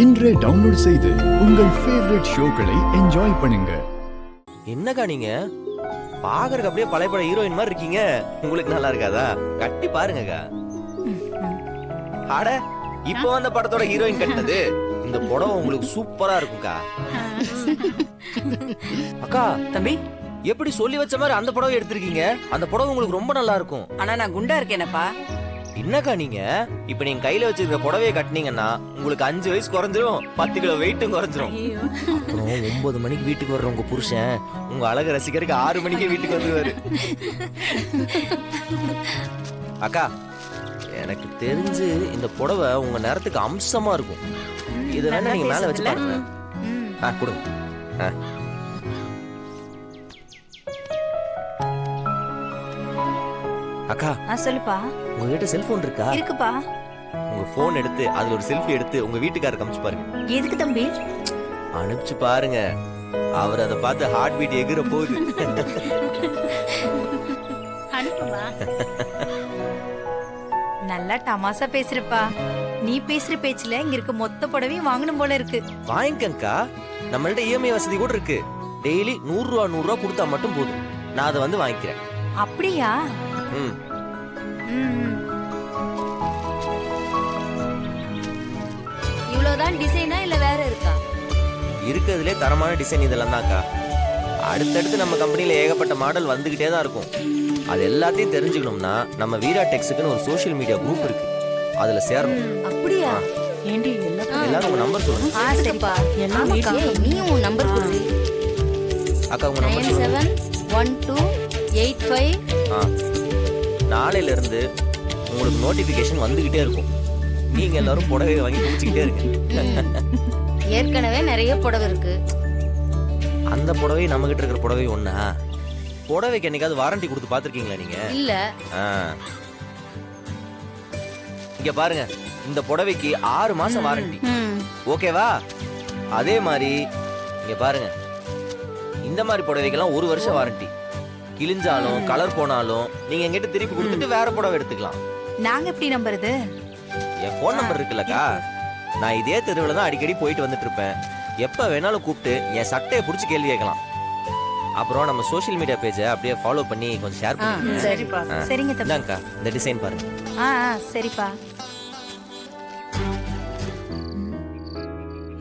இன்றே டவுன்லோட் செய்து உங்கள் ஃபேவரட் ஷோக்களை என்ஜாய் பண்ணுங்க. என்னக்கா நீங்க பாக்குறதுக்கு அப்படியே பழைய பட ஹீரோயின் மாதிரி இருக்கீங்க. உங்களுக்கு நல்லா இருக்காதா? கட்டி பாருங்கக்கா. அட இப்போ அந்த படத்தோட ஹீரோயின் கட்டினது இந்த புடவை உங்களுக்கு சூப்பரா இருக்கும்க்கா. அக்கா தம்பி, எப்படி சொல்லி வச்ச மாதிரி அந்த புடவை எடுத்திருக்கீங்க? அந்த புடவை உங்களுக்கு ரொம்ப நல்லா இருக்கும். ஆனா நான் குண்டா இருக்கேனப்பா. என்னக்கா நீங்க இப்ப நீங்க கையில வச்சிருக்க புடவையை கட்டினீங்கன்னா உங்களுக்கு 5 வயசு குறைஞ்சிரும், 10 கிலோ வெயிட்டும் குறைஞ்சிரும். அப்புறம் 9 மணிக்கு வீட்டுக்கு வர்ற உங்க புருஷன் உங்க அழக ரசிக்கிறதுக்கு 6 மணிக்கே வீட்டுக்கு வந்துருவாரு. அக்கா எனக்கு தெரிஞ்சு இந்த புடவை உங்க நேரத்துக்கு அம்சமா இருக்கும். இது வேணா நீங்க மேல வச்சு பாருங்க. கொடுங்க. அக்கா சொல்லுப்பா. உங்ககிட்ட செல்போன் இருக்கா? இருக்குப்பா. உங்க போன் எடுத்து அதுல ஒரு செல்ஃபி எடுத்து உங்க வீட்டுக்காரருக்கு அனுப்பிச்சு பாருங்க. எதுக்கு தம்பி? அனுப்பிச்சு பாருங்க, அவர் அதை பார்த்து ஹார்ட் பீட் எகிற போகுது. நல்லா தமாசா பேசுறப்பா. நீ பேசுற பேச்சுல இங்க இருக்க மொத்த புடவையும் வாங்கணும் போல இருக்கு. வாங்கிக்கங்கா, நம்மள்ட்ட இஎம்ஐ வசதி கூட இருக்கு. டெய்லி 100 ரூபா 100 ரூபா கொடுத்தா மட்டும் போதும். நான் அதை வந்து வாங்கிக்கிறேன். அப்படியா? ம். இவ்வளவுதான் டிசைனா இல்ல வேற இருக்கா? இருக்கிறதுலே தரமான டிசைன் இதெல்லாம் தான்க்கா. அடுத்தடுத்து நம்ம கம்பெனில ஏகப்பட்ட மாடல் வந்துகிட்டே தான் இருக்கும். அது எல்லாத்தையும் தெரிஞ்சுக்கணும்னா நம்ம வீரா டெக்ஸுக்குன்னு ஒரு சோஷியல் மீடியா குரூப் இருக்கு, அதுல சேரணும். அப்படியா? ஏண்டி எல்லாரும் உங்க நம்பர் சொல்லுங்க. சரிப்பா. நீயும் உன் நம்பர் கொடு. அக்கா உங்க நம்பர் சொல்லுங்க. 971285. நாளையில இருந்து உங்களுக்கு நோட்டிபிகேஷன் வந்துகிட்டே இருக்கும். நீங்க எல்லாரும் புடவை வாங்கி குடிச்சுக்கிட்டே இருங்க. ஏற்கனவே நிறைய புடவை இருக்கு. அந்த புடவை நம்ம கிட்ட இருக்கிற புடவை ஒண்ணா? புடவைக்கு என்னைக்காவது வாரண்டி கொடுத்து பாத்திருக்கீங்களா நீங்க? இல்ல. இங்க பாருங்க, இந்த புடவைக்கு 6 மாசம் வாரண்டி. ஓகேவா? அதே மாதிரி இங்க பாருங்க, இந்த மாதிரி புடவைக்கெல்லாம் 1 வருஷம் வாரண்டி. கிழிஞ்சாலும் கலர் போனாலும் நீங்க எங்கிட்ட திருப்பி கொடுத்துட்டு வேற புடவை எடுத்துக்கலாம். நாங்க எப்படி நம்புறது? என் போன் நம்பர் இருக்குல்லக்கா, நான் இதே தெருவில் தான் அடிக்கடி போயிட்டு வந்துட்டு இருப்பேன். எப்ப வேணாலும் கூப்பிட்டு என் சட்டையை பிடிச்சி கேள்வி கேட்கலாம். அப்புறம் நம்ம சோஷியல் மீடியா பேஜை அப்படியே ஃபாலோ பண்ணி கொஞ்சம் ஷேர் பண்ணுங்க. சரிப்பா. சரிங்க தம்பி. இந்தாங்கக்கா, இந்த டிசைன் பாருங்க. சரிப்பா.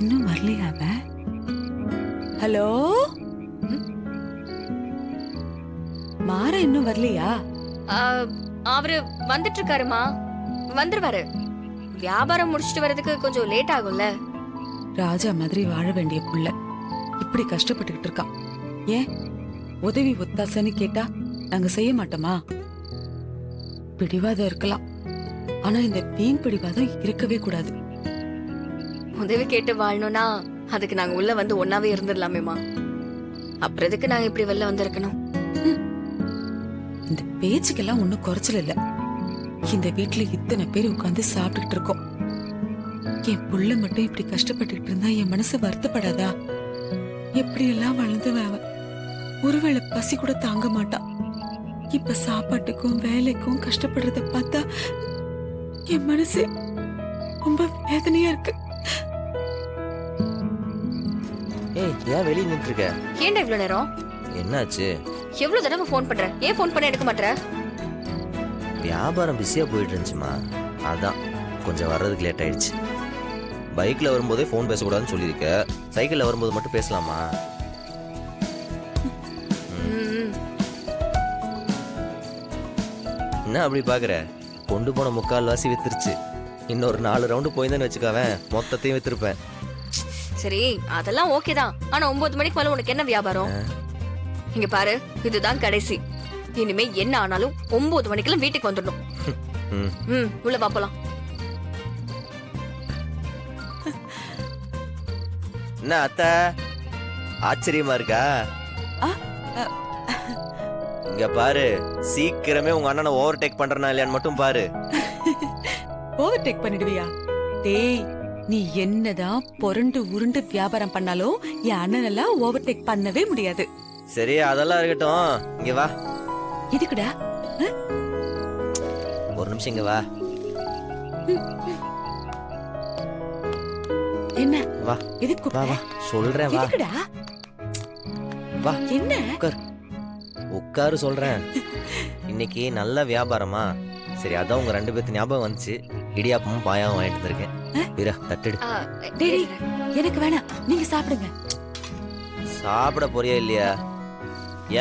இன்னும் வரலையா அவ? ஹலோ, மாற இன்னும் வரலையா? அவரு வந்துட்டு இருக்காருமா, வந்துருவாரு. வியாபாரம் முடிச்சிட்டு வரதுக்கு கொஞ்சம் லேட் ஆகும்ல. ராஜா மாதிரி வாழ வேண்டிய புள்ள இப்படி கஷ்டப்பட்டுக்கிட்டு இருக்கான். ஏன் உதவி ஒத்தாசன்னு கேட்டா நாங்க செய்ய மாட்டோமா? பிடிவாதம் இருக்கலாம், ஆனா இந்த வீண் பிடிவாதம் இருக்கவே கூடாது. உதவி கேட்டு வாழணும்னா அதுக்கு நாங்க உள்ள வந்து ஒன்னாவே இருந்துடலாமேமா. அப்புறம் எதுக்கு நாங்க இப்படி வெளில வந்திருக்கணும்? இந்த பேச்சுக்கெல்லாம் ஒன்னும் குறைச்சல் இல்ல. இந்த வீட்டுல இத்தனை பேர் உட்கார்ந்து சாப்பிட்டுக்கிட்டு இருக்கோம். என் புள்ள மட்டும் இப்படி கஷ்டப்பட்டுக்கிட்டு இருந்தா என் மனசு வருத்தப்படாதா? எப்படி எல்லாம் வளர்ந்தவன் ஒருவேளை பசி கூட தாங்க மாட்டான். இப்ப சாப்பாட்டுக்கும் வேலைக்கும் கஷ்டப்படுறத பார்த்தா என் மனசு ரொம்ப வேதனையா இருக்கு. ஏய், ஏன் வெளிய நின்று இருக்க? ஏன்டா இவ்வளவு நேரம்? என்னாச்சு? எவ்வளவு தடவை போன் பண்ற, ஏன் போன் பண்ண எடுக்க மாட்டற? வியாபாரம் பிஸியா போயிட்டு இருந்துச்சுமா, அதான் கொஞ்சம் வர்றதுக்கு லேட் ஆயிடுச்சு. பைக்ல வரும்போதே போன் பேசக்கூடாதுன்னு சொல்லியிருக்க, சைக்கிள்ல வரும்போது மட்டும் பேசலாமா? என்ன அப்படி பாக்குற? கொண்டு போன 3/4 வாசி வித்துருச்சு. இன்னொரு 4 ரவுண்டு போயிருந்தேன்னு வச்சுக்காவேன், மொத்தத்தையும் வித்துருப்பேன். சரி, அதெல்லாம் ஓகே தான். ஆனா 9 மணிக்கு மேல உனக்கு என்ன வியாபாரம்? இங்க பாரு, இதுதான் கடைசி. இனிமே என்ன ஆனாலும் 9 மணிக்கெல்லாம் வீட்டுக்கு வந்துடணும். உள்ள வா போலாம். என்ன அத்தை, ஆச்சரியமா இருக்கா? இங்க பாரு, சீக்கிரமே உங்க அண்ணனை ஓவர்டேக் பண்றனா இல்லையான்னு மட்டும் பாரு. ஓவர்டேக் பண்ணிடுவியா? டேய், நீ என்னதான் பொருண்டு உருண்டு வியாபாரம் பண்ணாலும் என் அண்ணன் எல்லாம் ஓவர்டேக் பண்ணவே முடியாது. சரி, அதெல்லாம் இருக்கட்டும், இங்க வா. எதுக்குடா? ஒரு நிமிஷம் இங்க வா. என்ன வா எதுக்கு வா வா கூப்பிட்ட? சொல்றேன் வா எதுக்குடா? வா என்ன உட்கார் உட்காரு சொல்றேன். இன்னைக்கு நல்ல வியாபாரமா, சரி அதான் உங்க 2 பேர்த்து ஞாபகம் வந்துச்சு. இடியாப்பமும் பாயாவும் வாங்கிட்டு வந்திருக்கேன். வீரா தட்டெடு. ஆ, டேய் எனக்கு வேணாம், நீங்க சாப்பிடுங்க. சாப்பிட போறியா இல்லையா?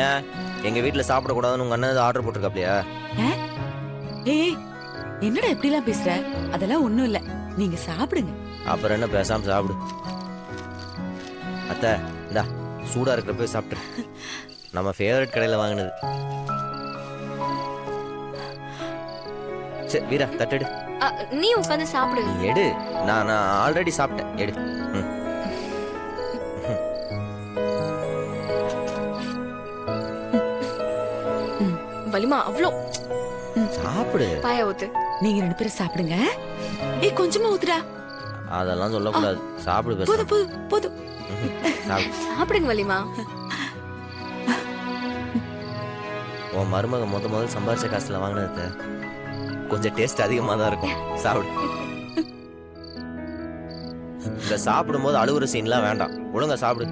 ஏன் எங்க வீட்டுல சாப்பிடக்கூடாதுன்னு உங்க அண்ணன் ஆர்டர் போட்டிருக்காப்லையா? ஏய் என்னடா இப்படி எல்லாம் பேசுற? அதெல்லாம் ஒண்ணும் இல்ல, நீங்க சாப்பிடுங்க. அப்புறம் என்ன, பேசாம சாப்பிடு. அத்தை இந்தா சூடா இருக்கிறப்ப சாப்பிட்டு, நம்ம ஃபேவரட் கடையில வாங்கினது. சரி வீரா தட்டெடு. ஆ, நீ உட்காந்து சாப்பிடு. நீ எடு, நான் ஆல்ரெடி சாப்பிட்டேன். எடு. ம். வலிமா அவ்வளோ சாப்பிடு. பாயா ஊத்து. நீங்க 2 பேரும் சாப்பிடுங்க. ஏய் கொஞ்சமா ஊத்துடா. அதெல்லாம் சொல்லக்கூடாது. சாப்பிடு பேச. போதும் போதும் போதும். சாப்பிடு. சாப்பிடுங்க வலிமா. உன் மருமக முதல்ல சம்பாரிச்ச காசுல வாங்கினது கொஞ்சம் டேஸ்ட் அதிகமாக தான் இருக்கும். சாப்பிடு. இந்த சாப்பிடும்போது அழுகுற சீன்லாம் வேண்டாம். ஒழுங்கா சாப்பிடு.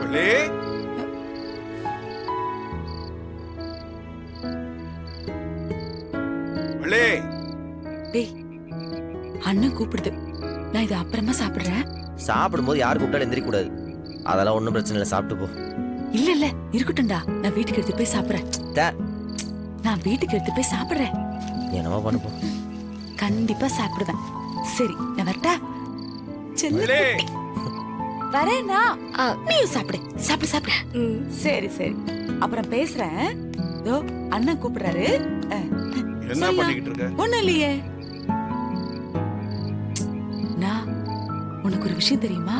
வள்ளி, வள்ளி, டேய் அண்ணன் கூப்பிடுது, நான் இதை அப்புறமா சாப்பிடுறேன். சாப்பிடும்போது யாரு கூப்பிட்டாலும் எந்திரிக்க கூடாது. அதெல்லாம் ஒன்றும் பிரச்சனை இல்லை. சாப்பிட்டு போ. இல்ல இல்ல இருக்கட்டும்டா, நான் வீட்டுக்கு எடுத்து போய் சாப்பிடுறேன். தே. நான் வீட்டுக்கு எடுத்து போய் சாப்பிடுறேன். என்னவோ பண்ணு போ. கண்டிப்பா சாப்பிடுவேன். சரி நான் வரட்டா? செல்ல வள்ளி. வரேனா? நீயும் சாப்பிடு சாப்பிடு சாப்பிடு. ம். சரி சரி அப்புறம் பேசுறேன். இதோ அண்ணன் கூப்பிடுறாரு. என்ன சொல்லலாம். பண்ணிக்கிட்டு இருக்க? ஒண்ணும் இல்லையே. நான் உனக்கு ஒரு விஷயம் தெரியுமா?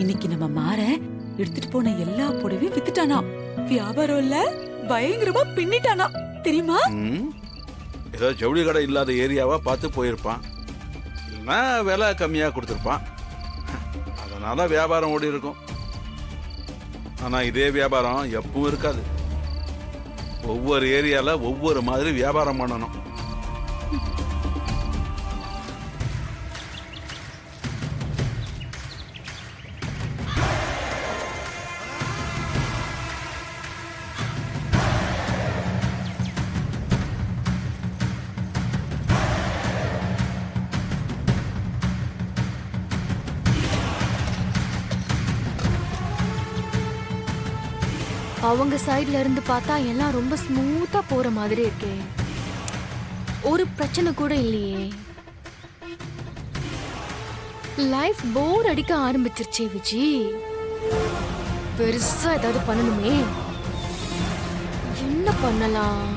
இன்னைக்கு நம்ம மாற எடுத்துட்டு போன எல்லா புடவையும் வித்துட்டானா. வியாபாரம் இல்ல, பயங்கரமா பின்னிட்டானா தெரியுமா? ம், ஏதோ ஜவுளி கடை இல்லாத ஏரியாவா பார்த்து போயிருப்பான். இல்லைன்னா விலை கம்மியா கொடுத்துருப்பான். அதனால வியாபாரம் ஓடி இருக்கும். ஆனா இதே வியாபாரம் எப்பவும் இருக்காது. ஒவ்வொரு ஏரியால ஒவ்வொரு மாதிரி வியாபாரம் பண்ணணும். அவங்க சைடுல இருந்து பார்த்தா எல்லாம் ரொம்ப ஸ்மூத்தா போற மாதிரி இருக்கே. ஒரு பிரச்சனை கூட இல்லையே. லைஃப் போர் அடிக்க ஆரம்பிச்சிருச்சே விஜி. பெருசா ஏதாவது பண்ணணுமே. என்ன பண்ணலாம்?